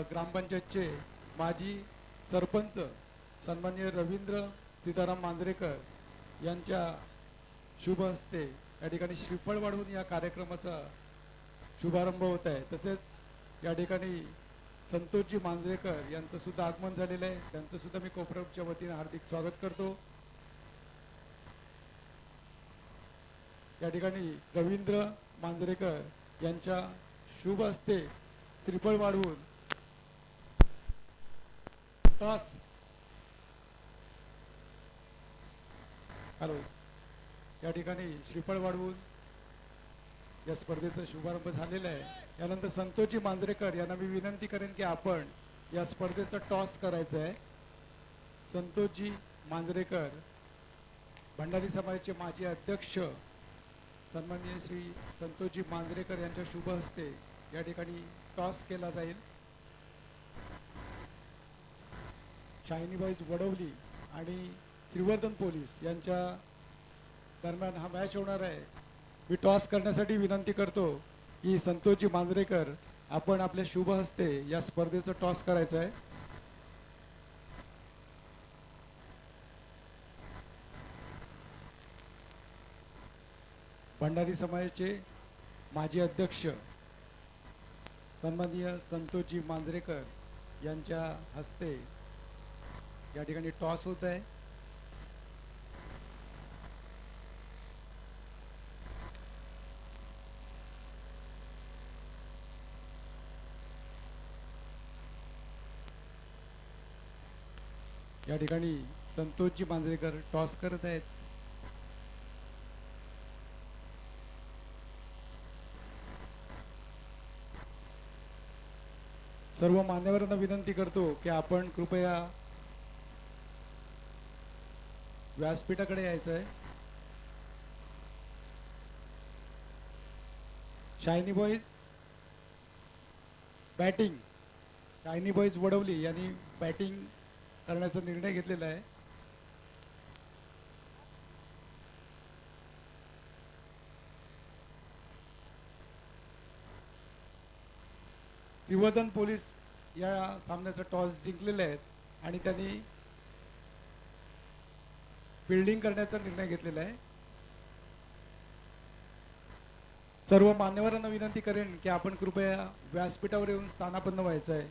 ग्रामपंचायतचे माजी सरपंच सन्माननीय रवींद्र सीताराम मांजरेकर यांच्या शुभ हस्ते या ठिकाणी श्रीफळ वाढवून या कार्यक्रमाचा शुभारंभ होत आहे। तसेच या ठिकाणी संतोषजी मांजरेकर यांचं सुद्धा आगमन झालेलं आहे, त्यांचं सुद्धा मी कोपरच्या वतीने हार्दिक स्वागत करतो। या ठिकाणी रवींद्र मांजरेकर यांच्या शुभ हस्ते श्रीफळ वाढवून टॉस हॅलो या ठिकाणी श्रीफळ वाढवून या स्पर्धेचा शुभारंभ झालेला आहे। यानंतर संतोषजी मांजरेकर यांना मी विनंती करेन की आपण या स्पर्धेचा टॉस करायचा आहे। संतोषजी मांजरेकर भंडारी समाजाचे माजी अध्यक्ष सन्माननीय श्री संतोषजी मांजरेकर यांच्या शुभ हस्ते या ठिकाणी टॉस केला जाईल। शायनीबाई वडवली आणि श्रीवर्धन पोलीस यांच्या दरम्यान हा मॅच होणार आहे। मी टॉस करण्यासाठी विनंती करतो की संतोषजी मांजरेकर आपण आपल्या शुभ हस्ते या स्पर्धेचा टॉस करायचा आहे। भंडारी समाजाचे माजी अध्यक्ष सन्माननीय संतोषजी मांजरेकर यांच्या हस्ते या ठिकाणी टॉस होत आहे। या ठिकाणी संतोषजी मांजरेकर टॉस करत आहेत। सर्व मान्यवरांना विनंती करतो की आपण कृपया व्यासपीठाकडे यायचं आहे। Shiny boys batting, shiny boys Vadavali यांनी बॅटिंग करण्याचा निर्णय घेतलेला आहे। श्रीवर्धन पोलीस या सामन्याचा टॉस जिंकलेले आहेत आणि त्यांनी फिल्डिंग करण्याचा निर्णय घेतलेला आहे। सर्व मान्यवरांना विनंती करेन की आपण कृपया व्यासपीठावर येऊन स्थानापन्न व्हायचं आहे।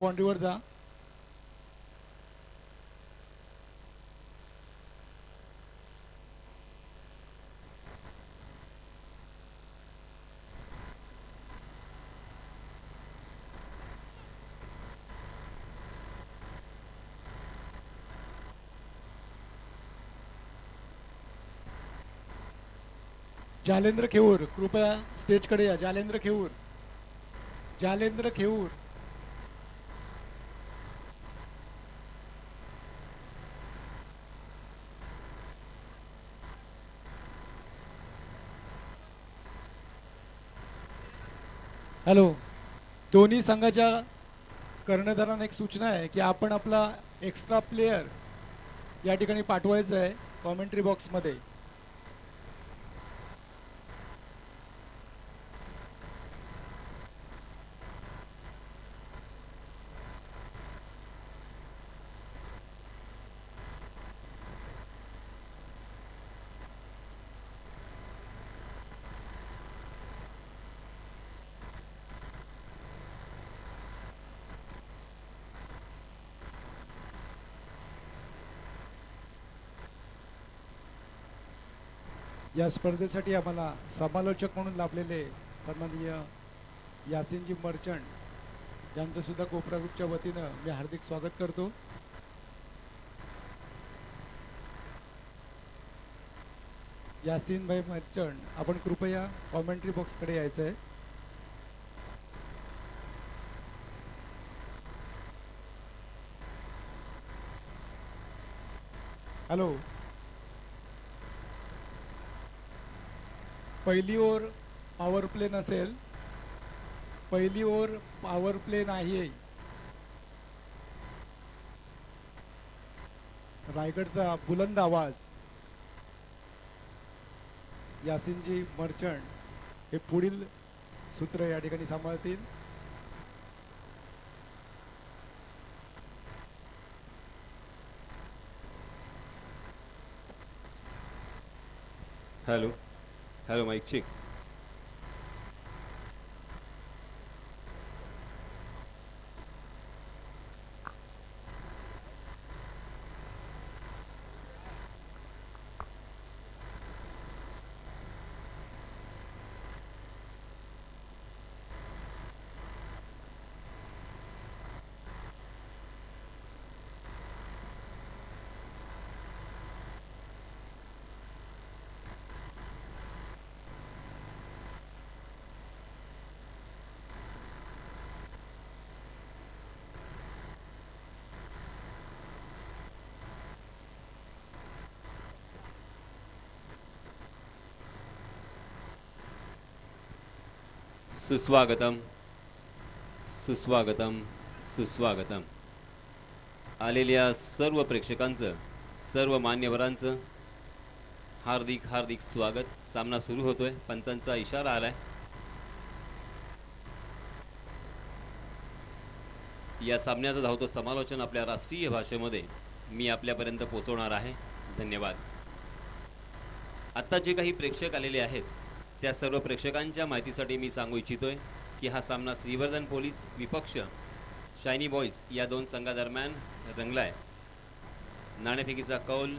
बाउंड्रीवर जा. जालेंद्र खेऊर कृपया स्टेजकडे या. जालेंद्र खेऊर. जालेंद्र खेऊर. हॅलो. दोन्ही संघाच्या कर्णधारांना एक सूचना आहे की आपण आपला एक्स्ट्रा प्लेयर या ठिकाणी पाठवायचा आहे कॉमेंट्री बॉक्समध्ये. या स्पर्धेसाठी आम्हाला समालोचक म्हणून लाभलेले सन्माननीय यासिनजी मर्चंट यांचं सुद्धा कोपरा ग्रुपच्या वतीनं मी हार्दिक स्वागत करतो. यासिन भाई मर्चंट, आपण कृपया कॉमेंट्री बॉक्सकडे यायचं आहे. हॅलो. पहिली ओव्हर पॉवर प्ले नसेल. पहिली ओव्हर पॉवर प्ले नाही आहे. रायगडचा बुलंद आवाज. यासिनजी मर्चंट हे पुढील सूत्र या ठिकाणी सांभाळतील. हॅलो. Hello mike check. सुस्वागतम सुस्वागतम सुस्वागतम. आलेल्या सर्व प्रेक्षकांचं, सर्व मान्यवरांचं हार्दिक हार्दिक स्वागत. सामना सुरू होतोय. पंचांचा इशारा आलाय. या सामन्याचं धावतं समालोचन आपल्या राष्ट्रीय भाषेमध्ये मी आपल्यापर्यंत पोहोचवणार आहे. धन्यवाद. आता जे काही प्रेक्षक आलेले आहेत त्या सर्व प्रेक्षकांच्या माहितीसाठी मी सांगू इच्छितोय की हा सामना श्रीवर्धन पोलीस विपक्ष शायनी बॉयज या दोन संघादरम्यान रंगलाय. नाणेफेकीचा कौल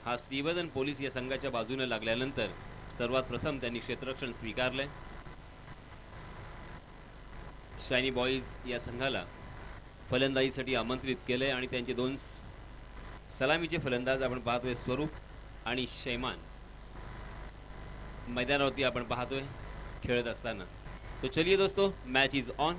हा श्रीवर्धन पोलीस या संघाच्या बाजूने लागल्यानंतर सर्वात प्रथम त्यांनी क्षेत्ररक्षण स्वीकारले. शायनी बॉयज या संघाला फलंदाजीसाठी आमंत्रित केले आणि त्यांचे दोन सलामीचे फलंदाज आपण पाहतोय, स्वरूप आणि शैमान मैदानावरती आपण पाहतोय खेळत असताना. तो चलिए दोस्तों, मैच इज ऑन.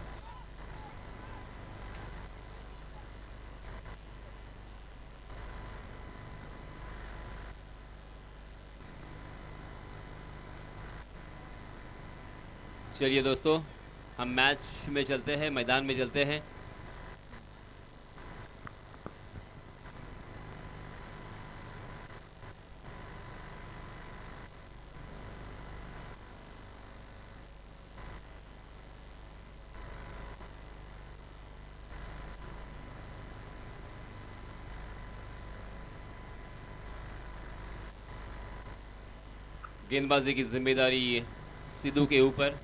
चलिए दोस्तों, हम मैच में चलते हैं, मैदान में चलते हैं. गेंदबाजी की जिम्मेदारी सिद्धू के ऊपर.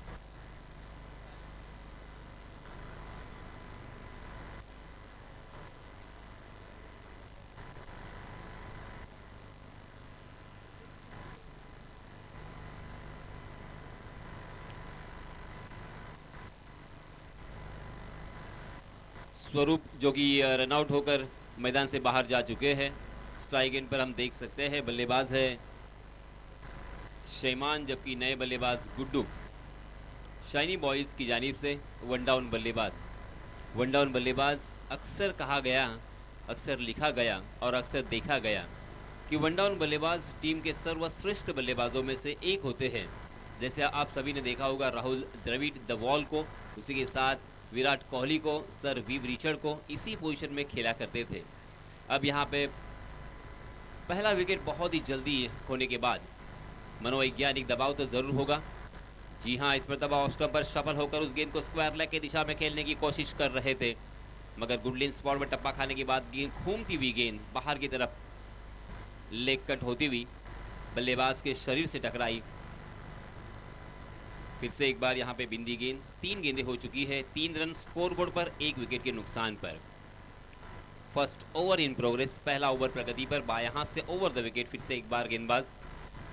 स्वरूप जो कि रनआउट होकर मैदान से बाहर जा चुके हैं. स्ट्राइक एंड पर हम देख सकते हैं बल्लेबाज है शैमान, जबकि नए बल्लेबाज गुड्डू. शाइनी बॉयज़ की जानिब से वन डाउन बल्लेबाज. वन डाउन बल्लेबाज अक्सर कहा गया, अक्सर लिखा गया और अक्सर देखा गया कि वन डाउन बल्लेबाज टीम के सर्वश्रेष्ठ बल्लेबाजों में से एक होते हैं. जैसे आप सभी ने देखा होगा राहुल द्रविड़ द वॉल को, उसी के साथ विराट कोहली को, सर विव रिचर्ड को इसी पोजीशन में खेला करते थे. अब यहाँ पे पहला विकेट बहुत ही जल्दी होने के बाद मनोवैज्ञानिक दबाव तो ज़रूर होगा. जी हाँ, इस मरतबा ऑफ स्टंप पर सफल होकर उस गेंद को स्क्वायर लेग की दिशा में खेलने की कोशिश कर रहे थे, मगर गुडलिन स्पॉट में टप्पा खाने के बाद गेंद घूमती हुई गेंद बाहर की तरफ लेग कट होती हुई बल्लेबाज के शरीर से टकराई. फिर से एक बार यहाँ पे बिंदी गेंद. 3 गेंदें हो चुकी है. 3 रन स्कोरबोर्ड पर 1 विकेट के नुकसान पर. First over in progress. पहला ओवर प्रगति पर. बाएं हाथ से ओवर द विकेट. फिर से एक बार गेंदबाज.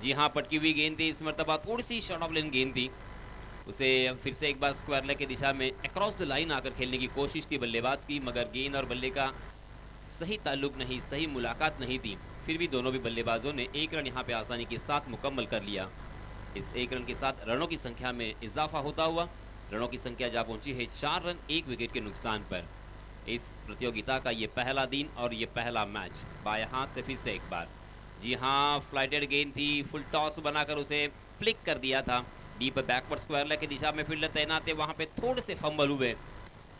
जी हाँ, पटकी हुई गेंद थी. इस मरतबा थोड़ी सी शॉर्ट ऑफ लेन गेंद थी. उसे फिर से एक बार स्क्वायर लेग की दिशा में अक्रॉस द लाइन आकर खेलने की कोशिश थी बल्लेबाज की, मगर गेंद और बल्ले का सही ताल्लुक नहीं, सही मुलाकात नहीं थी. फिर भी दोनों भी बल्लेबाजों ने 1 रन यहाँ पे आसानी के साथ मुकम्मल कर लिया. इस 1 रन के साथ रनों की संख्या में इजाफा होता हुआ रनों की संख्या जा पहुंची है 4 रन 1 विकेट के नुकसान पर. इस प्रतियोगिता का ये पहला दिन और ये पहला मैच. बाएं हाथ से फिर से एक बार. जी हाँ, फ्लाइटेड गेंद थी. फुल टॉस बनाकर उसे फ्लिक कर दिया था. डीप बैकवर्ड स्क्वायर लेग की दिशा में फील्डर तैनात थे. वहाँ पे थोड़े से फंबल हुए.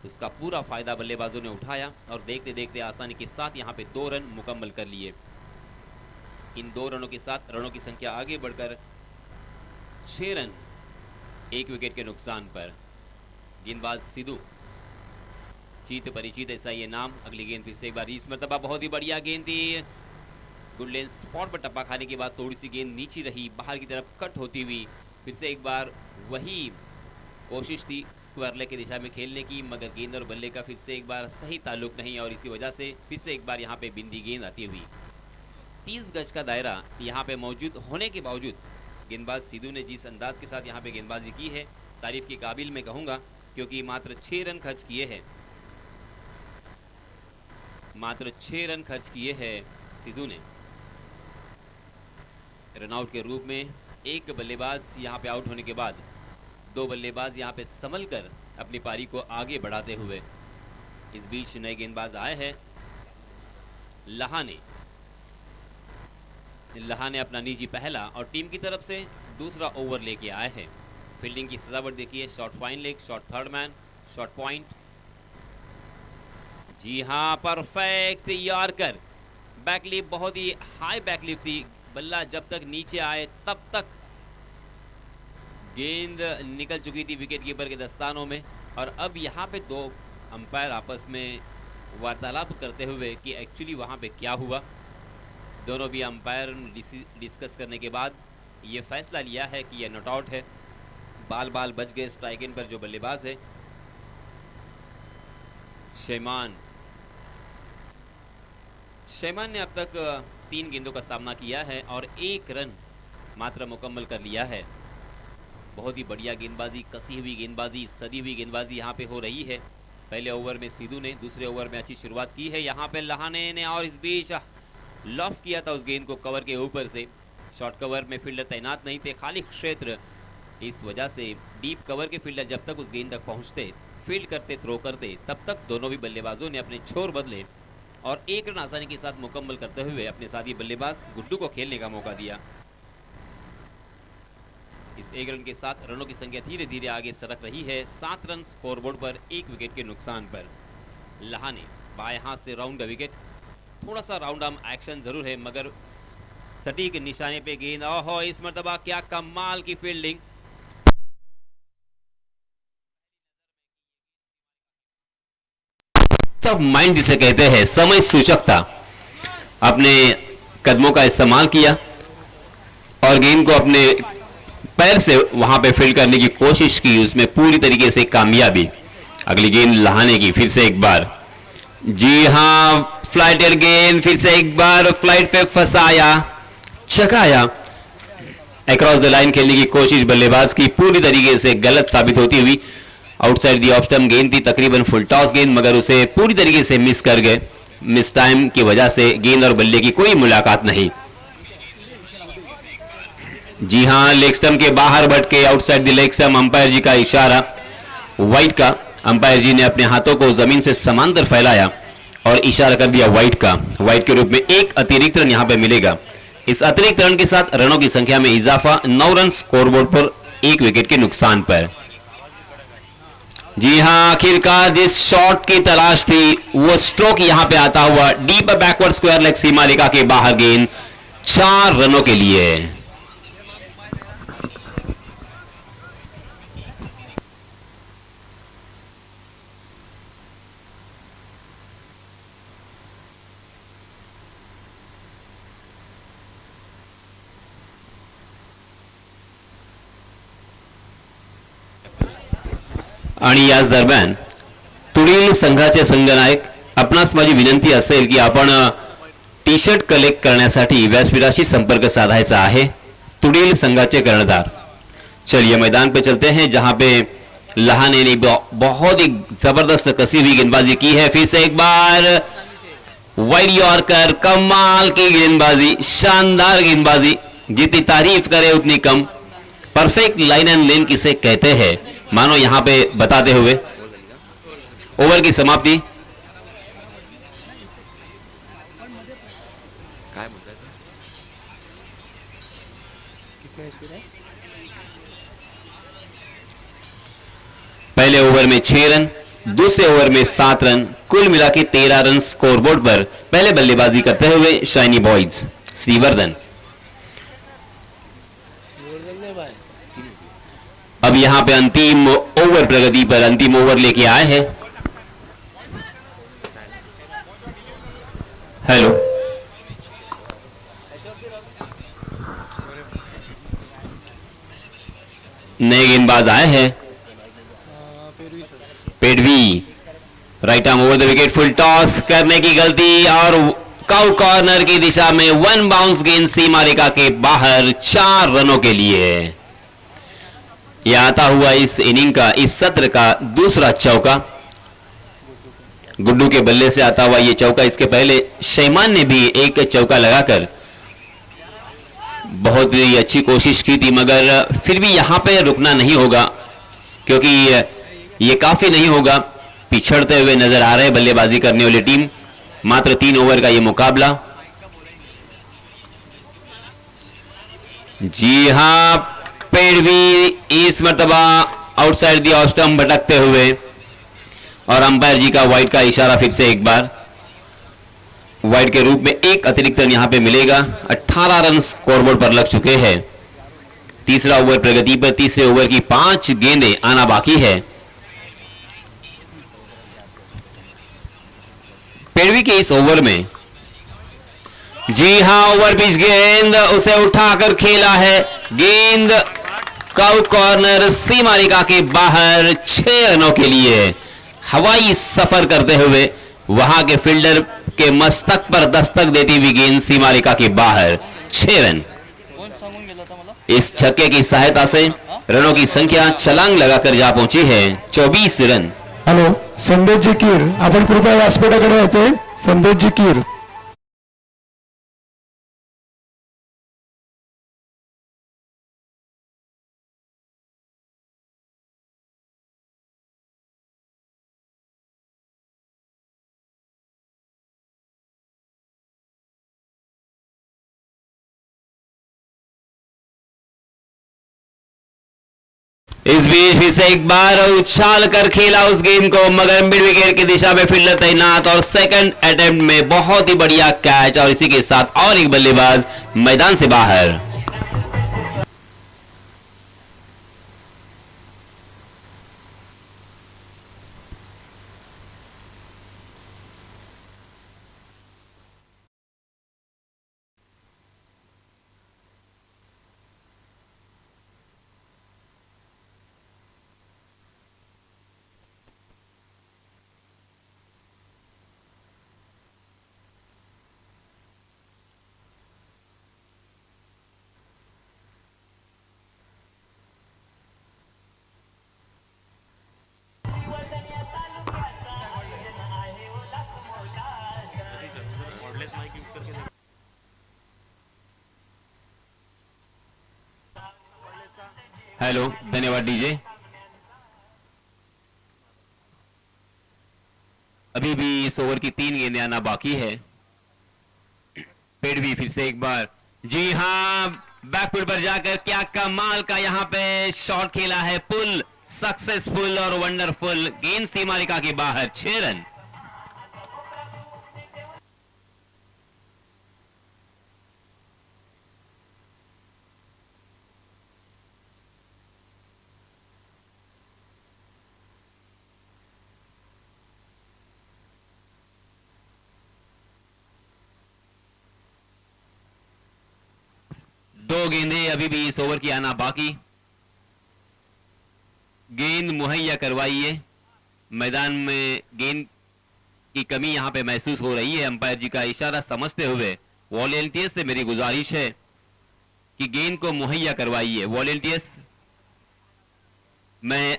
उसका पूरा फायदा बल्लेबाजों ने उठाया और देखते देखते आसानी के साथ यहाँ पे 2 रन मुकम्मल कर लिए. इन 2 रनों के साथ रनों की संख्या आगे बढ़कर 6 रन 1 विकेट के नुकसान पर. गेंदबाज सिद्धू, चीत परिचित ऐसा ये नाम. अगली गेंद फिर से एक बार. इस मरतबा बहुत ही बढ़िया गेंद थी. गुड लेन स्पॉट पर टप्पा खाने के बाद थोड़ी सी गेंद नीची रही, बाहर की तरफ कट होती हुई. फिर से एक बार वही कोशिश थी स्क्वायर लेग की दिशा में खेलने की, मगर गेंद और बल्ले का फिर से एक बार सही ताल्लुक नहीं और इसी वजह से फिर से एक बार यहाँ पे बिंदी गेंद आती हुई. 30 गज का दायरा यहाँ पे मौजूद होने के बावजूद गेंदबाज सिद्धू ने जिस अंदाज के साथ यहाँ पे गेंदबाजी की है, तारीफ के काबिल मैं कहूँगा, क्योंकि मात्र 6 रन खर्च किए हैं. मात्र 6 रन खर्च किए हैं सिद्धू ने. रनआउट के रूप में एक बल्लेबाज यहाँ पे आउट होने के बाद 2 बल्लेबाज यहाँ पे संभल कर अपनी पारी को आगे बढ़ाते हुए. इस बीच नए गेंदबाज आए हैं. लहाने अपना निजी पहला और टीम की तरफ से दूसरा ओवर लेके आए हैं. फील्डिंग की सजावट देखिए, shot fine leg, shot third man, shot point. जी हाँ, परफेक्ट यॉर्कर। बैकलिप बहुत ही हाई बैकलिप थी, बल्ला जब तक नीचे आए तब तक गेंद निकल चुकी थी विकेट कीपर के दस्तानों में। और अब यहाँ पे दो अंपायर आपस में वार्तालाप करते हुए कि एक्चुअली वहाँ पे क्या हुआ। दोनों भी अंपायर डिस्कस करने के बाद ये फैसला लिया है कि यह नॉट आउट है। बाल बाल बच गए स्ट्राइक इन पर जो बल्लेबाज है शैमान ने अब तक 3 गेंदों का सामना किया है और 1 रन मात्र मुकम्मल कर लिया है। बहुत ही बढ़िया गेंदबाजी, कसी हुई गेंदबाजी, सदी हुई गेंदबाजी यहाँ पे हो रही है। पहले ओवर में सिद्धू ने, दूसरे ओवर में अच्छी शुरुआत की है यहाँ पे लहाने ने, और इस बीच लॉफ्ट किया था उस गेंद को कवर के ऊपर से। शॉर्ट कवर में फील्डर तैनात नहीं थे, खाली क्षेत्र, इस वजह से डीप कवर के फील्डर जब तक उस गेंद तक पहुंचते, फील्ड करते, थ्रो करते, तब तक दोनों भी बल्लेबाजों ने अपने छोर बदले और 1 रन आसानी के साथ मुकम्मल करते हुए अपने साथी बल्लेबाज गुड्डू को खेलने का मौका दिया। इस 1 रन के साथ रनों की संख्या धीरे धीरे आगे सरक रही है। 7 रन स्कोरबोर्ड पर 1 विकेट के नुकसान पर। लहाने बाएं हाथ से राउंड द विकेट, थोड़ा सा राउंड आर्म एक्शन जरूर है मगर सटीक निशाने पे गेंद। ओहो, इस मर्तबा क्या कमाल की फील्डिंग। सब माइंड जिसे कहते हैं, समय सूचकता, अपने कदमों का इस्तेमाल किया और गेंद को अपने पैर से वहां पे फील्ड करने की कोशिश की, उसमें पूरी तरीके से कामयाबी। अगली गेंद लहाने की, फिर से एक बार, जी हां, फ्लाइटर गेंद, फिर से एक बार फ्लाइट पे फंसाया, चकाया, अक्रॉस द लाइन खेलने की कोशिश बल्लेबाज की पूरी तरीके से गलत साबित होती हुई। आउटसाइड दी ऑफ स्टंप गेंद थी, तकरीबन फुल टॉस गेंद, मगर उसे पूरी तरीके से मिस कर गए। मिस टाइम की वजह से गेंद और बल्ले की कोई मुलाकात नहीं। जी हां, लेग स्टंप के बाहर भटके, outside the leg stump, umpire जी का इशारा वाइड का। अंपायर जी ने अपने हाथों को जमीन से समांतर फैलाया और इशारा कर दिया वाइड का। वाइड के रूप में 1 अतिरिक्त रन यहां पे मिलेगा। इस अतिरिक्त रन के साथ रनों की संख्या में इजाफा, 9 रन स्कोरबोर्ड पर 1 विकेट के नुकसान पर। जी हां, आखिरकार जिस शॉट की तलाश थी वो स्ट्रोक यहां पे आता हुआ, डीप बैकवर्ड स्क्वायर लेग सीमा रेखा के बाहर गेंद, 4 रनों के लिए। आणि याच दरम्यान तुडील संघाचे संघनायक, आपणास माझी विनंती असेल की आपण टी शर्ट कलेक्ट करण्यासाठी व्यासपीठाशी संपर्क साधायचा आहे। तुडील संघाचे कर्णधार। चलिए मैदान पे चलते हैं जहां पे लहाने ने बहुत ही जबरदस्त कसी हुई गेंदबाजी की है। फिर से एक बार वाइड यॉर्कर, कमाल की गेंदबाजी, शानदार गेंदबाजी, जितनी तारीफ करे उतनी कम। परफेक्ट लाइन एंड लेन किसे कहते हैं, मानो यहां पे बताते हुए ओवर की समाप्ति। पहले ओवर में 6 रन, दूसरे ओवर में 7 रन, कुल मिला के 13 रन स्कोरबोर्ड पर पहले बल्लेबाजी करते हुए शाइनी बॉयज श्रीवर्धन। अब यहां पे अंतिम ओवर प्रगति पर अंतिम ओवर लेके आए हैं। हेलो, नए गेंदबाज आए हैं। Padvi right arm over the wicket, full toss करने की गलती और काउ कॉर्नर की दिशा में 1 बाउंस गेंद सीमा रेखा के बाहर, 4 रनों के लिए। यह आता हुआ इस इनिंग का, इस सत्र का दूसरा चौका, गुड्डू के बल्ले से आता हुआ यह चौका। इसके पहले शैमान ने भी एक चौका लगाकर बहुत ही अच्छी कोशिश की थी, मगर फिर भी यहां पे रुकना नहीं होगा क्योंकि ये काफी नहीं होगा। पिछड़ते हुए नजर आ रहे बल्लेबाजी करने वाली टीम। मात्र 3 ओवर का ये मुकाबला। जी हां, पेड़वी इस मर्तबा आउटसाइड दी ऑफ स्टंप भटकते हुए, और अंपायर जी का वाइड का इशारा फिर से एक बार। वाइड के रूप में एक अतिरिक्त रन यहां पे मिलेगा। 18 रन स्कोरबोर्ड पर लग चुके हैं। तीसरा ओवर प्रगति पर, तीसरे ओवर की 5 गेंदें आना बाकी है। पेड़वी के इस ओवर में, जी हां, ओवर पिच गेंद उसे उठाकर खेला है। गेंद काउ कॉर्नर सीमा रेखा के बाहर 6 रनों के लिए हवाई सफर करते हुए वहां के फील्डर के मस्तक पर दस्तक देती हुई गेंद सीमा रेखा के बाहर 6 रन। इस छक्के की सहायता से रनों की संख्या छलांग लगाकर जा पहुंची है 24 रन। हॅलो, संदेशजी कीर, आपण कृपया व्यासपीठाकडे यायचंय. संदेशजी कीर. इस बीच फिर से एक बार उछाल कर खेला उस गेंद को, मगर मिड विकेट की दिशा में फील्डर तैनात, और सेकंड अटेम्प्ट में बहुत ही बढ़िया कैच, और इसी के साथ और एक बल्लेबाज मैदान से बाहर। हेलो, धन्यवाद डीजे। अभी भी इस ओवर की 3 गेंदें आना बाकी है। पेड़वी फिर से एक बार, जी हां, बैकफुट पर जाकर क्या कमाल का यहां पे शॉट खेला है। पुल सक्सेसफुल और वंडरफुल, गेंद सीमा रेखा के बाहर 6 रन। दो गेंदें अभी भी इस ओवर की आना बाकी। गेंद मुहैया करवाइए। मैदान में गेंद की कमी यहां पे महसूस हो रही है। अंपायर जी का इशारा समझते हुए वॉलेंटियर्स से मेरी गुजारिश है कि गेंद को मुहैया करवाइए। वॉलेंटियर्स, मैं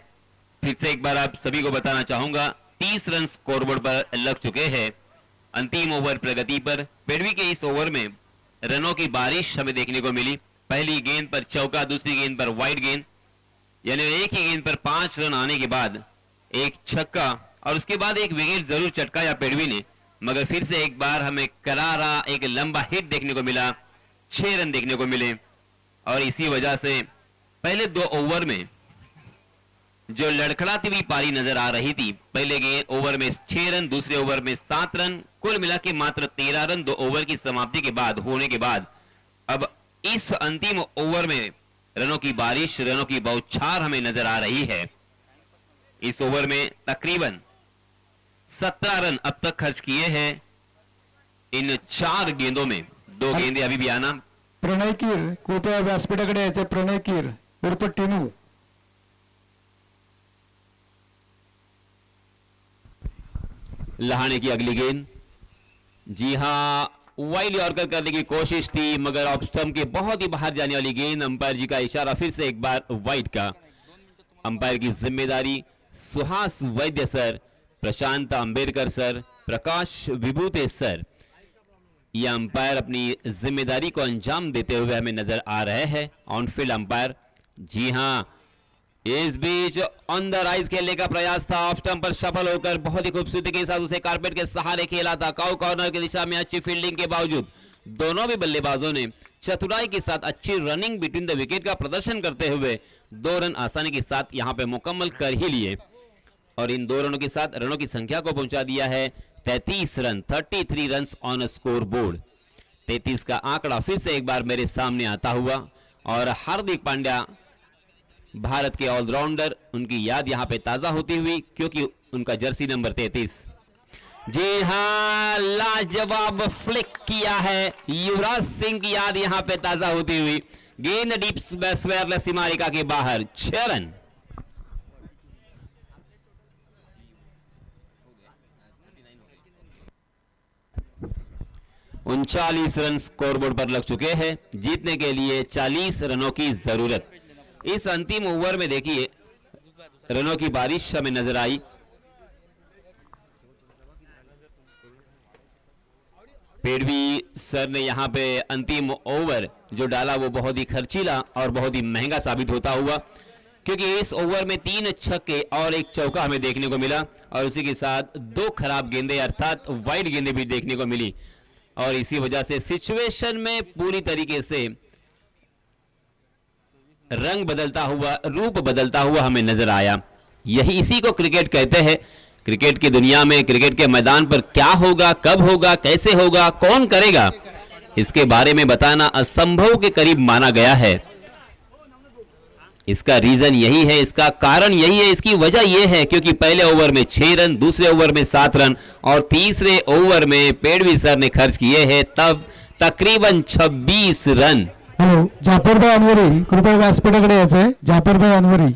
फिर से एक बार आप सभी को बताना चाहूंगा, 30 रन स्कोरबोर्ड पर लग चुके हैं। अंतिम ओवर प्रगति पर। पेड़वी के इस ओवर में रनों की बारिश हमें देखने को मिली। पहली गेंद पर चौका, दूसरी गेंद पर वाइड गेंद, यानी एक ही गेंद पर 5 रन आने के बाद एक छक्का, और उसके बाद एक विकेट जरूर चटकाया पेड़वी ने, मगर फिर से एक बार हमें करारा एक लंबा हिट देखने को मिला। 6 रन देखने को मिले, और इसी वजह से पहले 2 ओवर में जो लड़खड़ाती हुई पारी नजर आ रही थी, पहले ओवर में 6 रन, दूसरे ओवर में 7 रन, कुल मिला के मात्र 13 रन 2 ओवर की समाप्ति के बाद होने के बाद अब इस अंतिम ओवर में रनों की बारिश, रनों की बौछार हमें नजर आ रही है। इस ओवर में तकरीबन 17 रन अब तक खर्च किए हैं इन 4 गेंदों में। 2 गेंदें अभी भी आना। प्रणय कीर, कृपया व्यासपीठाकडे यायचे. प्रणय कीर उर्फ टिनू. लहाने की अगली गेंद, जी हां, वाइड यॉर्कर करने की कोशिश थी, मगर ऑफ स्टंप के बहुत ही बाहर जाने वाली गेंद। अंपायर जी का इशारा फिर से एक बार वाइड का। अंपायर की जिम्मेदारी सुहास वैद्य सर, प्रशांत अंबेडकर सर, प्रकाश विभूते सर, ये अंपायर अपनी जिम्मेदारी को अंजाम देते हुए हमें नजर आ रहे हैं। ऑन फील्ड अंपायर, जी हां, इस बीच ऑन द राइज खेलने का प्रयास था, ऑफ स्टंप पर सफल होकर बहुत ही खूबसूरती के साथ उसे कारपेट के सहारे खेला था। काउ कॉर्नर की दिशा में अच्छी फील्डिंग के बावजूद दोनों भी बल्लेबाजों ने चतुराई के साथ अच्छी रनिंग बिटवीन द विकेट का प्रदर्शन करते हुए 2 रन आसानी के साथ यहां पे मुकम्मल कर ही लिए और इन 2 रनों के साथ रनों की संख्या को पहुंचा दिया है 33 run, 33 run on score board. 33 का आंकड़ा फिर से एक बार मेरे सामने आता हुआ और हार्दिक पांड्या भारत के ऑलराउंडर, उनकी याद यहां पे ताजा होती हुई क्योंकि उनका जर्सी नंबर 33। जी हां, लाजवाब फ्लिक किया है, युवराज सिंह की याद यहां पे ताजा होती हुई, गेंद डीप स्क्वायर सीमारेखा के बाहर, 6 रन। उनचालीस रन स्कोरबोर्ड पर लग चुके हैं। जीतने के लिए 40 रनों की जरूरत। इस अंतिम ओवर में देखिए रनों की बारिश हमें नजर आई। पेडवी सर ने यहां पे अंतिम ओवर जो डाला वो बहुत ही खर्चीला और बहुत ही महंगा साबित होता हुआ, क्योंकि इस ओवर में 3 छक्के और 1 चौका हमें देखने को मिला और उसी के साथ 2 खराब गेंदें अर्थात वाइड गेंदें भी देखने को मिली और इसी वजह से सिचुएशन में पूरी तरीके से रंग बदलता हुआ, रूप बदलता हुआ हमें नजर आया। यही इसी को क्रिकेट कहते हैं। क्रिकेट की दुनिया में, क्रिकेट के मैदान पर क्या होगा, कब होगा, कैसे होगा, कौन करेगा, इसके बारे में बताना असंभव के करीब माना गया है। इसका रीजन यही है, इसका कारण यही है, इसकी वजह यह है क्योंकि पहले ओवर में 6 रन, दूसरे ओवर में 7 रन और तीसरे ओवर में पेडवी सर ने खर्च किए हैं तब तकरीबन 26 रन। हॅलो, जाफरभाई अनवरी, कृपया व्यासपीठाकडे यायचंय. जाफरभाई अनवरी.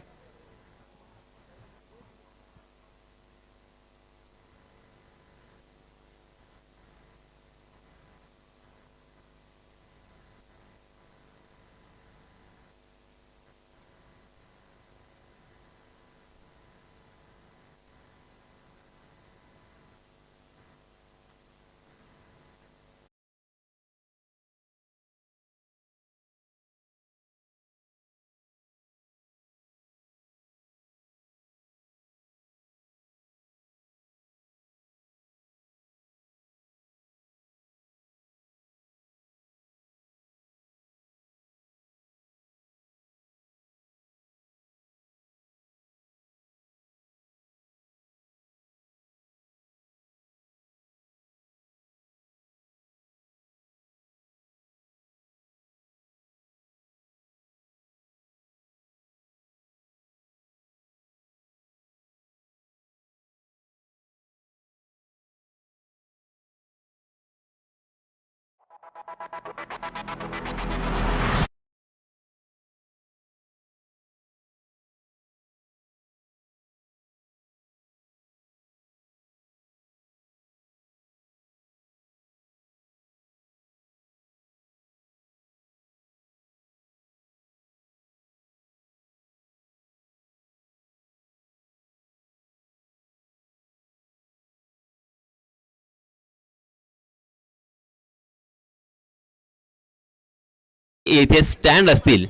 येथे स्टँड असतील,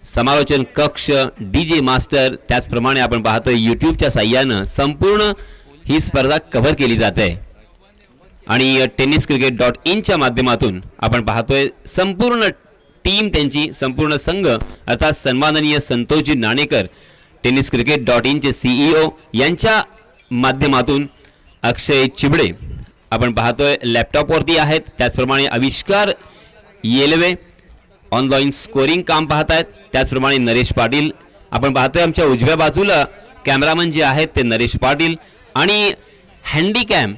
समालोचन कक्ष, डीजे मास्टर, त्याचप्रमाणे आपण पाहतोय यूट्यूबच्या साह्यानं संपूर्ण ही स्पर्धा कव्हर केली जाते आणि tenniscricket.in च्या माध्यमातून आपण पाहतोय संपूर्ण टीम, त्यांची संपूर्ण संघ अर्थात सन्माननीय संतोषजी नाणेकर tenniscricket.in चे CEO यांच्या माध्यमातून अक्षय चिबडे आपण पाहतोय लॅपटॉपवरती आहेत, त्याचप्रमाणे आविष्कार येलवे ऑनलाईन स्कोरिंग काम पाहत आहेत, त्याचप्रमाणे नरेश पाटील आपण पाहतोय आमच्या उजव्या बाजूला कॅमेरामन जे आहेत ते नरेश पाटील आणि हँडीकॅपला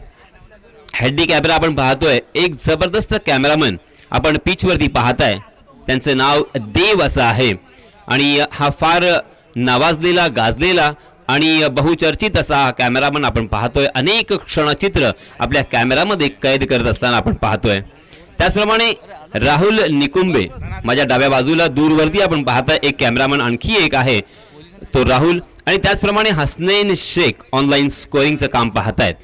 आपण पाहतोय एक जबरदस्त कॅमेरामन आपण पिचवरती पाहताय, त्यांचं नाव देव असं आहे आणि हा फार नावाजलेला, गाजलेला आणि बहुचर्चित असा कॅमेरामन आपण पाहतोय. अनेक क्षणचित्र आपल्या कॅमेरामध्ये कैद करत असताना आपण पाहतोय. त्याचप्रमाणे राहुल निकुंबे माझ्या डाव्या बाजूला दूरवरती आपण पाहताय एक कॅमेरामन आणखी एक आहे तो राहुल आणि त्याचप्रमाणे हसनैन शेख ऑनलाईन स्कोरिंगचं काम पाहतायत.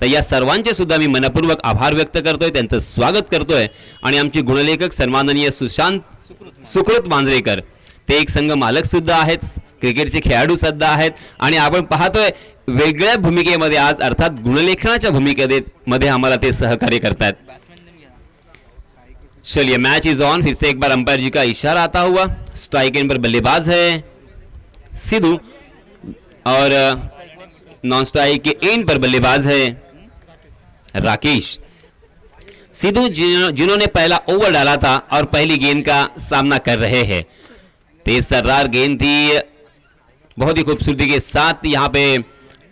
तर या सर्वांचे सुद्धा मी मनपूर्वक आभार व्यक्त करतोय, त्यांचं स्वागत करतोय आणि आमचे गुणलेखक सन्माननीय सुकृत मांजरेकर ते एक संघ मालक सुद्धा आहेत, क्रिकेटचे खेळाडू सुद्धा आहेत आणि आपण पाहतोय वेगळ्या भूमिकेमध्ये आज अर्थात गुणलेखनाच्या भूमिकेमध्ये आम्हाला ते सहकार्य करतात. चलिए मैच इज ऑन। फिर से एक बार अंपायर जी का इशारा आता हुआ। स्ट्राइक एंड पर बल्लेबाज है सिद्धू और नॉन स्ट्राइक के एंड पर बल्लेबाज है राकेश। सिद्धू जिन्होंने पहला ओवर डाला था और पहली गेंद का सामना कर रहे हैं। तेज तर्रार गेंद थी, बहुत ही खूबसूरती के साथ यहां पे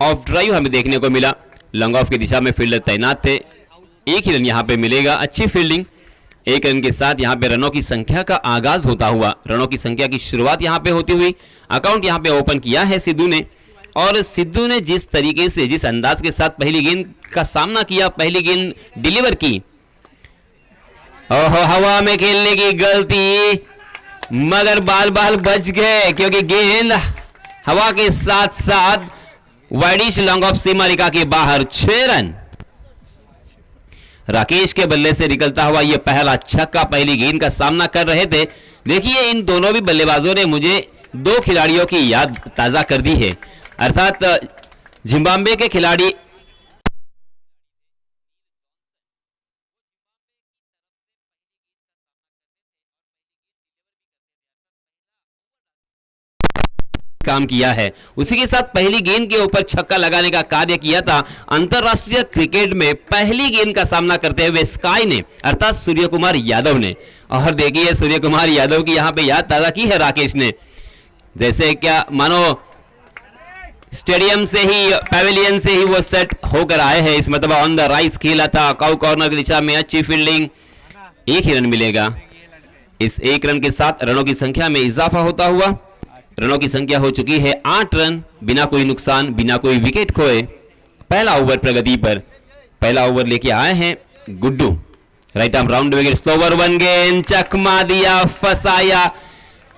ऑफ ड्राइव हमें देखने को मिला। लॉन्ग ऑफ की दिशा में फील्डर तैनात थे। एक ही रन यहां पे मिलेगा। अच्छी फील्डिंग। एक रन के साथ यहां पे रनों की संख्या का आगाज होता हुआ, रनों की संख्या की शुरुआत यहां पे होती हुई अकाउंट यहां पे ओपन किया है सिद्धू ने। और सिद्धू ने जिस तरीके से, जिस अंदाज के साथ पहली गेंद का सामना किया, पहली गेंद डिलीवर की, ओहो हवा में खेलने की गलती, मगर बाल बाल बच गए क्योंकि गेंद हवा के साथ साथ वाइडिश लॉन्ग ऑफ सीमा रेखा के बाहर। 6 रन राकेश के बल्ले से निकलता हुआ यह पहला छक्का पहली गेंद का सामना कर रहे थे। देखिए इन दोनों भी बल्लेबाजों ने मुझे 2 खिलाड़ियों की याद ताजा कर दी है, अर्थात जिम्बाब्वे के खिलाड़ी काम किया है। उसी के साथ पहली गेंद के ऊपर छक्का लगाने का कार्य किया था अंतरराष्ट्रीय क्रिकेट में पहली गेंद का सामना करते हुए स्काई ने, अर्थात सूर्य कुमार यादव ने। और देखिए सूर्य कुमार यादव की यहां पे याद ताजा की है राकेश ने, जैसे क्या मानो स्टेडियम से ही, पैवेलियन से ही वो सेट होकर आए हैं। इस मतलब ऑन द राइज खेला था, काउ कॉर्नर की दिशा में अच्छी फील्डिंग। एक ही रन मिलेगा। इस एक रन के साथ रनों की संख्या में इजाफा होता हुआ रनों की संख्या हो चुकी है 8 रन, बिना कोई नुकसान, बिना कोई विकेट खोए। पहला ओवर प्रगति पर, पहला ओवर लेके आए हैं Guddu. Right arm round wicket, slower 1 गेंद, चकमा दिया, फसाया।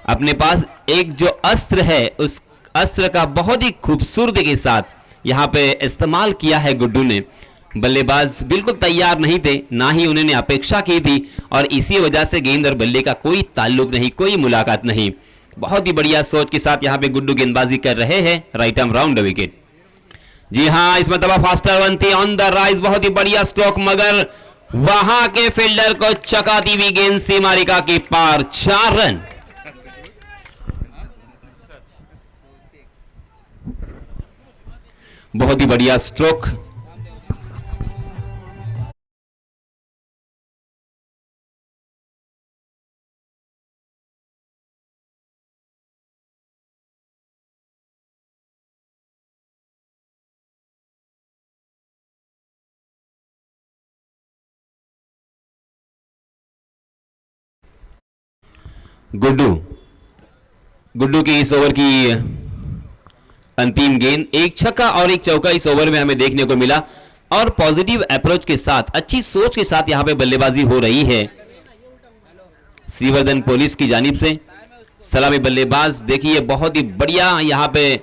अपने पास एक जो अस्त्र है उस अस्त्र का बहुत ही खूबसूरती के साथ यहां पे इस्तेमाल किया है गुड्डू ने। बल्लेबाज बिल्कुल तैयार नहीं थे, ना ही उन्होंने अपेक्षा की थी और इसी वजह से गेंद और बल्ले का कोई ताल्लुक नहीं, कोई मुलाकात नहीं। बहुत ही बढ़िया सोच के साथ यहां पे गुड्डू गेंदबाजी कर रहे हैं। Right arm round wicket. जी हां, इस मतलब फास्टर वन थी ऑन द राइज, बहुत ही बढ़िया स्ट्रोक, मगर वहां के फील्डर को चकाती हुई गेंद सीमा रेखा के पार। 4 रन। बहुत ही बढ़िया स्ट्रोक। गुड्डू की इस ओवर की अंतिम गेंद, एक छक्का और एक चौका इस ओवर में हमें देखने को मिला। और पॉजिटिव अप्रोच के साथ, अच्छी सोच के साथ यहां पे बल्लेबाजी हो रही है श्रीवर्धन पुलिस की जानिब से। सलामी बल्लेबाज देखिए बहुत ही बढ़िया यहां पे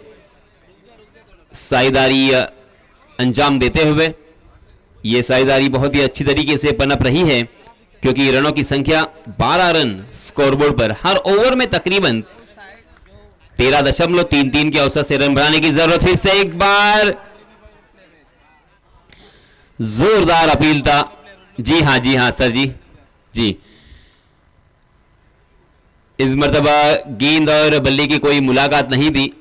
साझेदारी अंजाम देते हुए, यह साझेदारी बहुत ही अच्छी तरीके से पनप रही है क्योंकि रनों की संख्या 12 रन स्कोरबोर्ड पर। हर ओवर में तकरीबन 13.33 के औसत से रन बनाने की जरूरत। फिर से एक बार जोरदार अपील था। जी हां सर जी। इस मर्तबा गेंद और बल्ले की कोई मुलाकात नहीं थी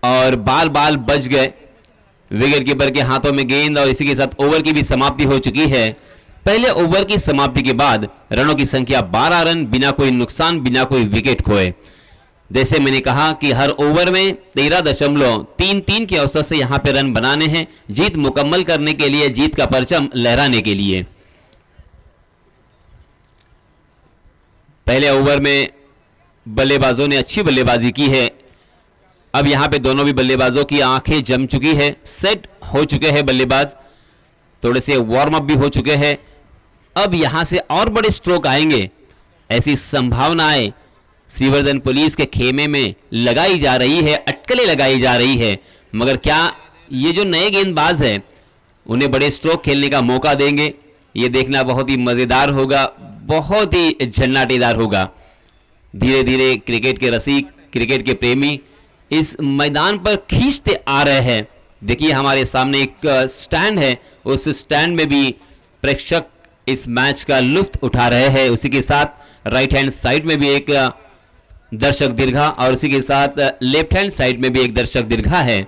और बाल बाल बच गए। विकेट कीपर के हाथों में गेंद और इसी के साथ ओवर की भी समाप्ति हो चुकी है। पहले ओवर की समाप्ति के बाद रनों की संख्या 12 रन, बिना कोई नुकसान, बिना कोई विकेट खोए। जैसे मैंने कहा कि हर ओवर में 13.33 के औसत से यहां पे रन बनाने हैं, जीत मुकम्मल करने के लिए, जीत का परचम लहराने के लिए। पहले ओवर में बल्लेबाजों ने अच्छी बल्लेबाजी की है। अब यहां पे दोनों भी बल्लेबाजों की आंखें जम चुकी है, सेट हो चुके हैं बल्लेबाज, थोड़े से वार्म अप भी हो चुके हैं। अब यहां से और बड़े स्ट्रोक आएंगे, ऐसी संभावनाएं श्रीवर्धन पुलिस के खेमे में लगाई जा रही है, अटकलें लगाई जा रही है। मगर क्या ये जो नए गेंदबाज हैं उन्हें बड़े स्ट्रोक खेलने का मौका देंगे? ये देखना बहुत ही मजेदार होगा, बहुत ही झन्नाटेदार होगा। धीरे धीरे क्रिकेट के रसिक, क्रिकेट के प्रेमी इस मैदान पर खींचते आ रहे हैं। देखिए हमारे सामने एक स्टैंड है, उस स्टैंड में भी प्रेक्षक इस मैच का लुत्फ उठा रहे हैं। उसी के साथ राइट हैंड साइड में भी एक दर्शक दीर्घा और उसी के साथ लेफ्ट हैंड साइड में भी एक दर्शक दीर्घा है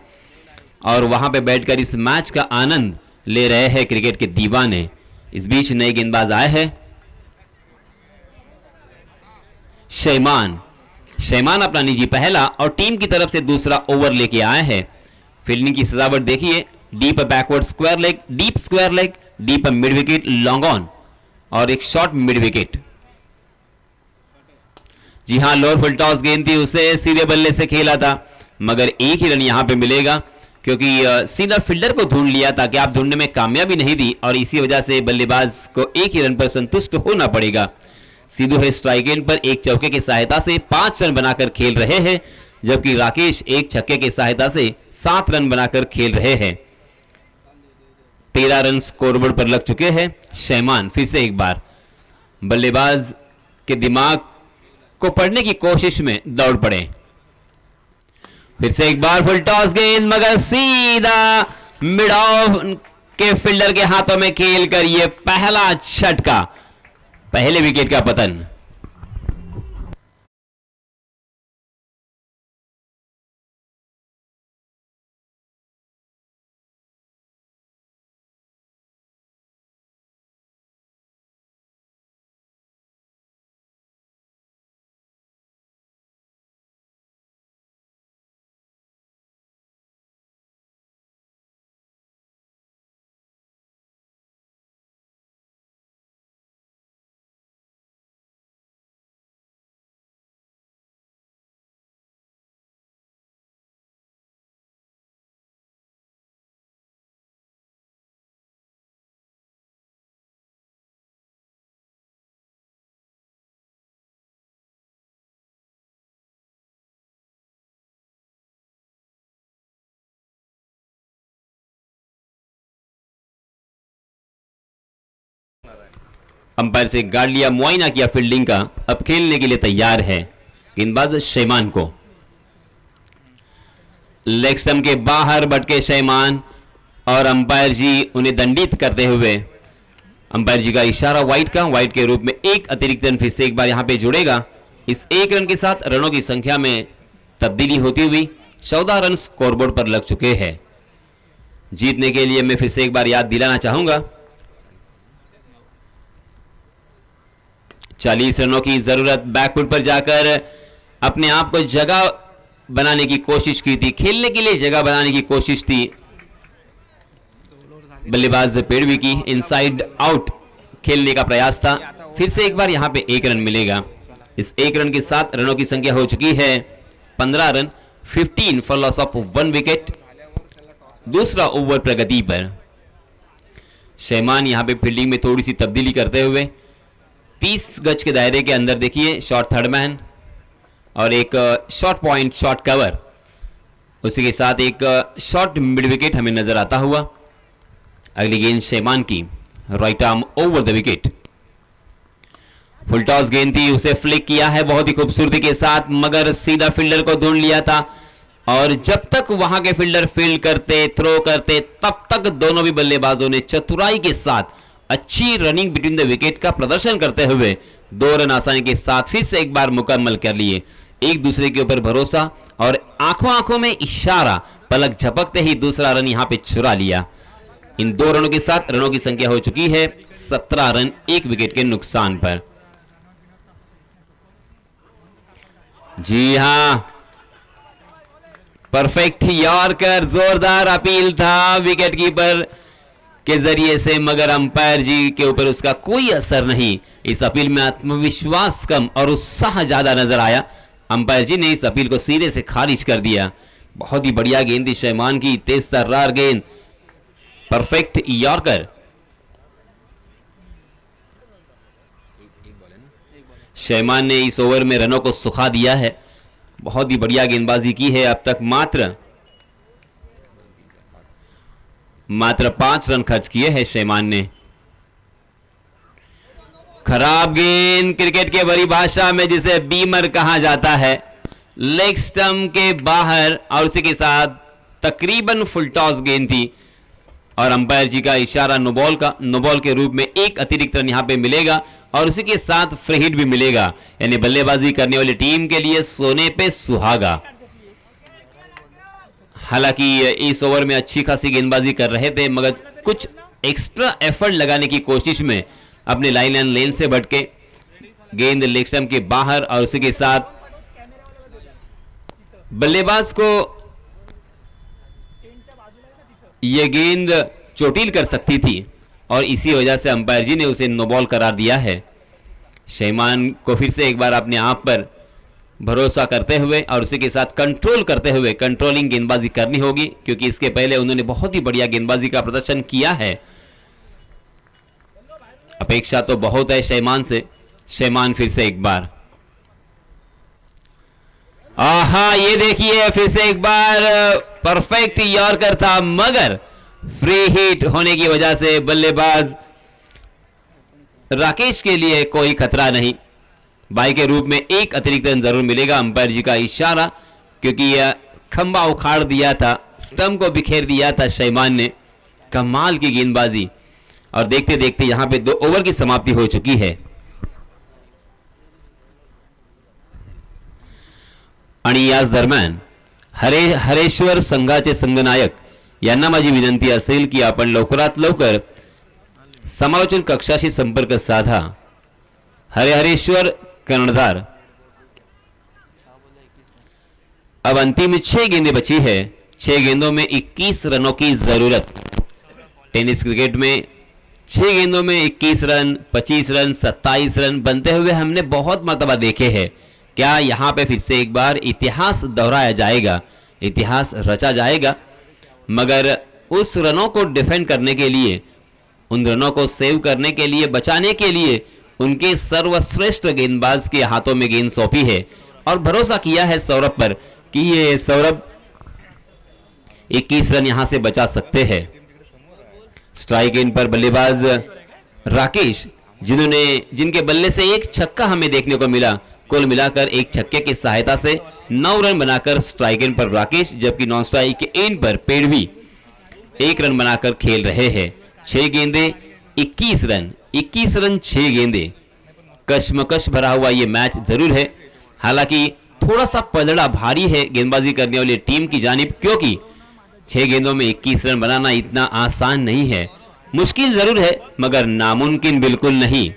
और वहां पे बैठकर इस मैच का आनंद ले रहे हैं क्रिकेट के दीवाने। इस बीच नए गेंदबाज आए हैं शैमान अपना निजी पहला और टीम की तरफ से दूसरा ओवर लेके आए हैं। फील्डिंग की सजावट देखिए, deep backward square leg, deep square leg, deep mid wicket, long on और एक शॉर्ट मिड विकेट। जी हां, लोअर फुल टॉस गेंद थी, उसे सीधे बल्ले से खेला था मगर एक ही रन यहां पे मिलेगा क्योंकि सीधा फील्डर को ढूंढ लिया था कि आप ढूंढने में कामयाबी नहीं दी और इसी वजह से बल्लेबाज को एक ही रन पर संतुष्ट होना पड़ेगा। सीधू है स्ट्राइक एंड पर एक चौके की सहायता से 5 रन बनाकर खेल रहे हैं जबकि राकेश एक छक्के की सहायता से 7 रन बनाकर खेल रहे हैं। 13 रन स्कोरबोर्ड पर लग चुके हैं। शैमान फिर से एक बार बल्लेबाज के दिमाग को पढ़ने की कोशिश में दौड़ पड़े। फिर से एक बार फुल टॉस गेंद मगर सीधा मिड ऑफ के फील्डर के हाथों में खेलकर यह पहला छटका, पहले विकेट का पतन। अंपायर से गाड़ लिया, मुआयना किया फील्डिंग का, अब खेलने के लिए तैयार है गेंदबाज शैमान को। लेग स्टंप के बाहर भटके शैमान और अंपायर जी उन्हें दंडित करते हुए, अंपायर जी का इशारा वाइड का, वाइड के रूप में एक अतिरिक्त रन फिर से एक बार यहां पे जुड़ेगा। इस एक रन के साथ रनों की संख्या में तब्दीली होती हुई 14 रन स्कोरबोर्ड पर लग चुके हैं। जीतने के लिए मैं फिर से एक बार याद दिलाना चाहूंगा 40 रनों की जरूरत, बैकफुट पर जाकर अपने आप को जगह बनाने की कोशिश की थी, खेलने के लिए जगह बनाने की कोशिश थी बल्लेबाज पेड़वी की, इनसाइड आउट खेलने का प्रयास था। फिर से एक बार यहां पे एक रन मिलेगा। इस एक रन के साथ रनों की संख्या हो चुकी है 15 run, 15 for loss of 1 wicket. दूसरा ओवर प्रगति पर शैमान यहां पे फील्डिंग में थोड़ी सी तब्दीली करते हुए 30 गज के दायरे के अंदर देखिए शॉर्ट थर्ड मैन और एक शॉर्ट पॉइंट शॉर्ट कवर, उसी के साथ एक शॉर्ट मिड विकेट हमें नजर आता हुआ। अगली गेंद शैमान की, right arm over the wicket. Full toss गेंद थी, उसे फ्लिक किया है बहुत ही खूबसूरती के साथ मगर सीधा फील्डर को ढूंढ लिया था और जब तक वहां के फील्डर फील्ड करते, थ्रो करते, तब तक दोनों भी बल्लेबाजों ने चतुराई के साथ अच्छी रनिंग बिटवीन द विकेट का प्रदर्शन करते हुए 2 रन आसानी के साथ फिर से एक बार मुकम्मल कर लिए। एक दूसरे के ऊपर भरोसा और आंखों आंखों में इशारा, पलक झपकते ही दूसरा रन यहां पे चुरा लिया। इन 2 रनों के साथ रनों की संख्या हो चुकी है 17 रन, 1 विकेट के नुकसान पर। जी हां, परफेक्ट यॉर्कर, जोरदार अपील था विकेट कीपर के जरिए से मगर अंपायर जी के ऊपर उसका कोई असर नहीं। इस अपील में आत्मविश्वास कम और उत्साह ज्यादा नजर आया। अंपायर जी ने इस अपील को सिरे से खारिज कर दिया। बहुत ही बढ़िया गेंद थी शैमान की, तेज तर्रार गेंद, परफेक्ट यॉर्कर। शैमान ने इस ओवर में रनों को सुखा दिया है, बहुत ही बढ़िया गेंदबाजी की है। अब तक मात्र 5 रन खर्च किए हैं शैमान ने। खराब गेंद, क्रिकेट के परिभाषा में जिसे बीमर कहा जाता है, लेग स्टंप के बाहर और उसी के साथ तकरीबन फुल टॉस गेंद थी और अंपायर जी का इशारा नो बॉल का, नो बॉल के रूप में एक अतिरिक्त रन यहां पे मिलेगा और उसी के साथ फ्री हिट भी मिलेगा, यानी बल्लेबाजी करने वाली टीम के लिए सोने पे सुहागा। हालांकि इस ओवर में अच्छी खासी गेंदबाजी कर रहे थे, मगर कुछ एक्स्ट्रा एफर्ट लगाने की कोशिश में अपने लाइन एंड लेन से भटके, गेंद लेग स्टंप के बाहर और उसी के साथ बल्लेबाज को यह गेंद चोटिल कर सकती थी और इसी वजह से अंपायर जी ने उसे नो बॉल करार दिया है। शैमान को फिर से एक बार अपने आप पर भरोसा करते हुए और उसी के साथ कंट्रोल करते हुए कंट्रोलिंग गेंदबाजी करनी होगी, क्योंकि इसके पहले उन्होंने बहुत ही बढ़िया गेंदबाजी का प्रदर्शन किया है। अपेक्षा तो बहुत है शैमान से। शैमान फिर से एक बार, आहा ये देखिए फिर से एक बार परफेक्ट यॉर्कर था, मगर फ्री हिट होने की वजह से बल्लेबाज राकेश के लिए कोई खतरा नहीं। बाई के रूप में एक अतिरिक्त रन जरूर मिलेगा, अंपायर जी का इशारा, क्योंकि यह खंबा उखाड़ दिया था, स्टंप को बिखेर दिया था शैमान ने। कमाल की गेंदबाजी, और देखते देखते यहां पे 2 ओवर की समाप्ति हो चुकी है। आणि याच दरम्यान हरेश्वर संघाचे संघनायक यांना माझी विनंती असेल की आपण लवकरात लवकर समालोचन कक्षाशी संपर्क साधा। हरेश्वर कर्णधार, अब अंतिम 6 गेंदें बची है, 6 गेंदों में 21 रनों की जरूरत। टेनिस क्रिकेट में 6 गेंदों में 21 रन, 25 रन, 27 रन बनते हुए हमने बहुत मर्तबा देखे हैं। क्या यहां पे फिर से एक बार इतिहास दोहराया जाएगा, इतिहास रचा जाएगा? मगर उस रनों को डिफेंड करने के लिए, उन रनों को सेव करने के लिए, बचाने के लिए उनके सर्वश्रेष्ठ गेंदबाज के हाथों में गेंद सौंपी है और भरोसा किया है सौरभ पर कि ये सौरभ 21 रन यहां से बचा सकते हैं। स्ट्राइक इन पर बल्लेबाज राकेश, जिनके बल्ले से एक छक्का हमें देखने को मिला, कुल मिलाकर एक छक्के की सहायता से 9 रन बनाकर स्ट्राइक इन पर राकेश, जबकि नॉन स्ट्राइक के एंड पर पेड़वी 1 रन बनाकर खेल रहे हैं। 6 गेंदे 21 रन, 21 रन 6 गेंदे। कश्मकश भरा हुआ यह मैच जरूर है। हालांकि थोड़ा सा पलड़ा भारी है गेंदबाजी करने वाली टीम की जानिब, क्योंकि 6 गेंदों में 21 रन बनाना इतना आसान नहीं है। मुश्किल जरूर है, मगर नामुमकिन बिल्कुल नहीं।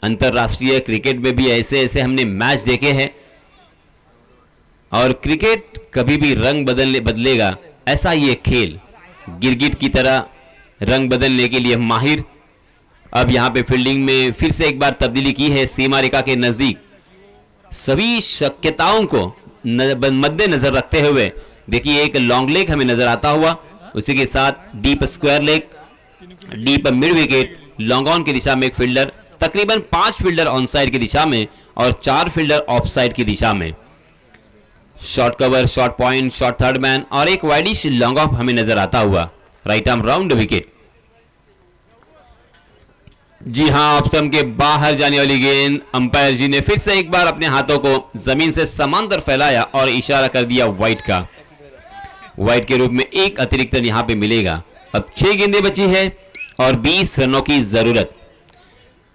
अंतरराष्ट्रीय क्रिकेट में भी ऐसे ऐसे हमने मैच देखे हैं, और क्रिकेट कभी भी रंग बदलेगा, ऐसा ये खेल गिरगिट की तरह रंग बदलने के लिए माहिर। अब यहां पे फील्डिंग में फिर से एक बार तब्दीली की है सीमा रेखा के नजदीक। सभी शक्यताओं को मद्देनजर रखते हुए देखिए एक लॉन्ग लेग हमें नजर आता हुआ, उसी के साथ deep square leg, deep mid wicket, long on की दिशा में एक फील्डर, तकरीबन 5 फील्डर ऑन साइड की दिशा में और 4 फील्डर ऑफ साइड की दिशा में। Short cover, short point, short third man और एक वाइडिश लॉन्ग ऑफ हमें नजर आता हुआ। Right arm round wicket. जी हां, ऑफ स्टंप के बाहर जाने वाली गेंद। अंपायर जी ने फिर से एक बार अपने हाथों को जमीन से समांतर फैलाया और इशारा कर दिया वाइड का। वाइड के रूप में एक अतिरिक्त रन यहां पे मिलेगा। अब 6 गेंदें बची है और 20 रनों की जरूरत।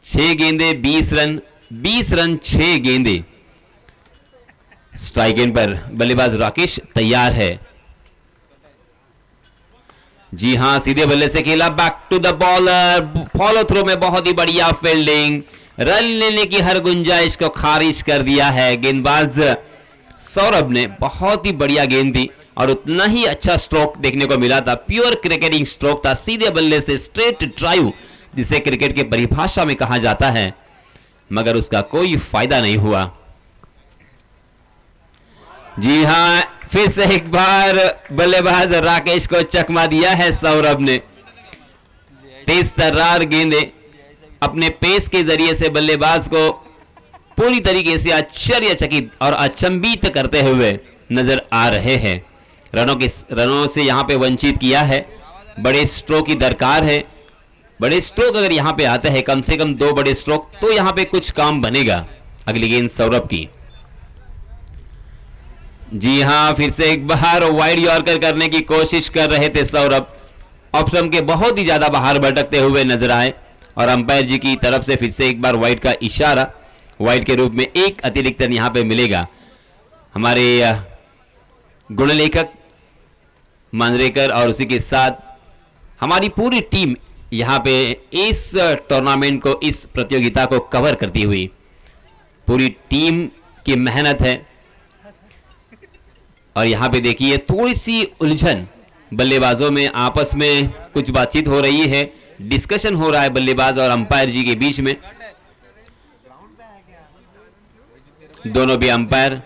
6 गेंदे 20 रन, 20 रन 6 गेंदे। स्ट्राइक इन पर बल्लेबाज राकेश तैयार है। जी हां, सीधे बल्ले से खेला, back to the bowler, follow through में बहुत ही बढ़िया फील्डिंग, रन लेने की हर गुंजाइश को खारिज कर दिया है गेंदबाज सौरभ ने। बहुत ही बढ़िया गेंद थी और उतना ही अच्छा स्ट्रोक देखने को मिला था। प्योर क्रिकेटिंग स्ट्रोक था, सीधे बल्ले से स्ट्रेट ड्राइव, जिसे क्रिकेट की परिभाषा में कहा जाता है, मगर उसका कोई फायदा नहीं हुआ। जी हां, फिर से एक बार बल्लेबाज राकेश को चकमा दिया है सौरभ ने। तेज तर्रार गेंदे अपने पेस के जरिए से बल्लेबाज को पूरी तरीके से आश्चर्यचकित और अचंभित करते हुए नजर आ रहे हैं। रनों से यहां पे वंचित किया है। बड़े स्ट्रोक की दरकार है। बड़े स्ट्रोक अगर यहां पे आते हैं, कम से कम 2 बड़े स्ट्रोक, तो यहां पे कुछ काम बनेगा। अगली गेंद सौरभ की। जी हां, फिर से एक बार वाइड यॉर्कर करने की कोशिश कर रहे थे सौरभ, ऑप्शन के बहुत ही ज्यादा बाहर भटकते हुए नजर आए और अंपायर जी की तरफ से फिर से एक बार वाइड का इशारा, वाइड के रूप में एक अतिरिक्त रन यहां पे मिलेगा। हमारे गुणलेखक मांजरेकर और उसी के साथ हमारी पूरी टीम यहां पे इस टूर्नामेंट को, इस प्रतियोगिता को कवर करती हुई, पूरी टीम की मेहनत है। और यहां पे देखिए थोड़ी सी उलझन, बल्लेबाजों में आपस में कुछ बातचीत हो रही है, डिस्कशन हो रहा है बल्लेबाज और अंपायर जी के बीच में। दोनों भी अंपायर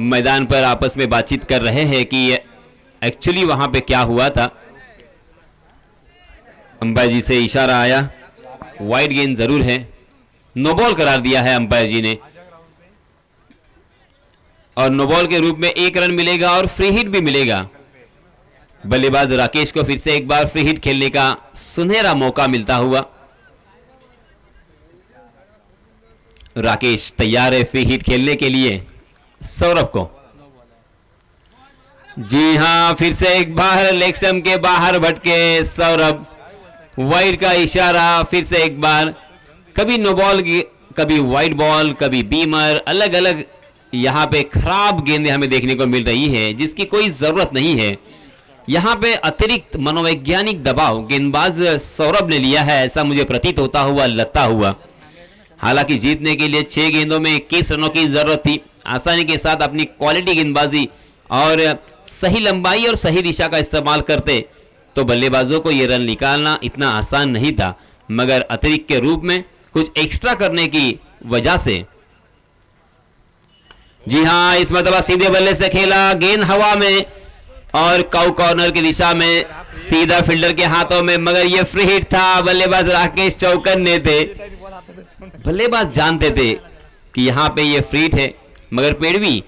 मैदान पर आपस में बातचीत कर रहे हैं कि एक्चुअली वहां पे क्या हुआ था। अंपायर जी से इशारा आया, वाइड गेंद जरूर है, नो बॉल करार दिया है अंपायर जी ने और नो बॉल के रूप में एक रन मिलेगा और फ्री हिट भी मिलेगा। बल्लेबाज राकेश को फिर से एक बार फ्री हिट खेलने का सुनहरा मौका मिलता हुआ। राकेश तैयार है फ्री हिट खेलने के लिए सौरभ को। जी हां, फिर से एक बार लेग स्टंप के बाहर भटके सौरभ, वाइड का इशारा, फिर से एक बार, कभी नो बॉल, कभी वाइड बॉल, कभी बीमर, अलग अलग यहां पे खराब गेंदें हमें देखने को मिल रही है जिसकी कोई जरूरत नहीं है। यहां पे अतिरिक्त मनोवैज्ञानिक दबाव गेंदबाज सौरभ ने लिया है, ऐसा मुझे प्रतीत होता हुआ, लगता हुआ। हालांकि जीतने के लिए 6 गेंदों में 21 रनों की जरूरत थी। आसानी के साथ अपनी क्वालिटी गेंदबाजी और सही लंबाई और सही दिशा का इस्तेमाल करते तो बल्लेबाजों को यह रन निकालना इतना आसान नहीं था, मगर अतिरिक्त के रूप में कुछ एक्स्ट्रा करने की वजह से। जी हां, इस मरतबा सीधे बल्ले से खेला, गेंद हवा में और काउ कॉर्नर की दिशा में, सीधा फील्डर के हाथों में, मगर यह फ्री हिट था। बल्लेबाज राकेश चौकन्ने थे, बल्लेबाज जानते थे कि यहां पे ये फ्री हिट है, मगर फिर भी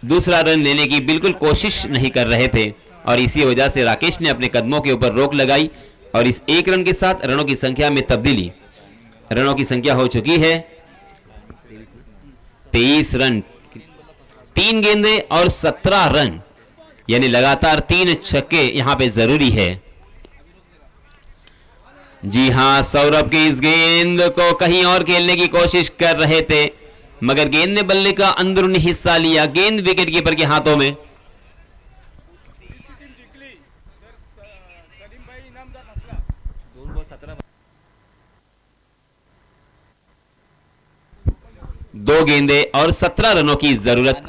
दूसरा रन लेने की बिल्कुल कोशिश नहीं कर रहे थे और इसी वजह से राकेश ने अपने कदमों के ऊपर रोक लगाई और इस एक रन के साथ रनों की संख्या में तब्दीली। रनों की संख्या हो चुकी है 23 रन, 3 गेंदें और 17 रन, यानी लगातार 3 छक्के यहां पे जरूरी है। जी हां, सौरभ की इस गेंद को कहीं और खेलने की कोशिश कर रहे थे, मगर गेंद ने बल्ले का अंदरूनी हिस्सा लिया, गेंद विकेट कीपर के हाथों में। दो गेंदे और 17 रनों की जरूरत।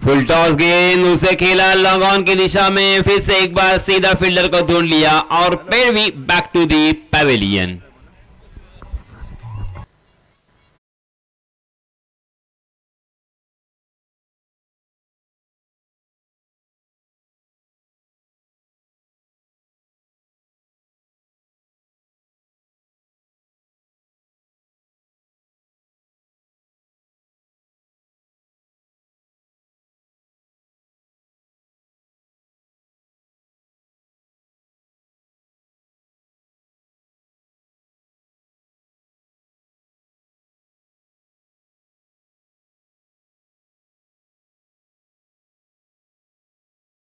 फुल टॉस गेंद, उसे खेला लॉन्ग ऑन की दिशा में, फिर से एक बार सीधा फील्डर को ढूंढ लिया और फिर भी बैक टू दी पैवेलियन।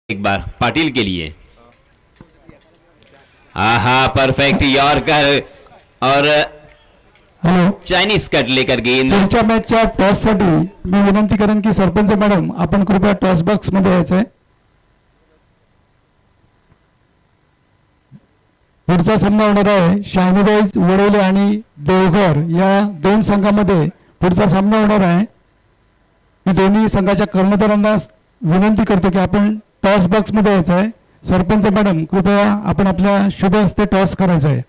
एक बार पाटिल के लिए, आहा, परफेक्ट यॉर्कर और चायनीज कट लेकर गेंद। पुढच्या मॅचच्या टॉस साठी मी विनंती करेन की सरपंच मॅडम आपण कृपया टॉस बॉक्स मध्ये यायचंय। पुढचा सामना होणार आहे शायनीबाई वडोले आणि देवघर या 2 संघामध्ये पुढचा सामना होणार आहे। मी दोन्ही संघाच्या कर्णधारांना विनंती करतो की आपण टॉस बॉक्स मध्ये यायचंय। सरपंच मॅडम कृपया आपण आपल्या शुभ हस्ते टॉस करायचा आहे।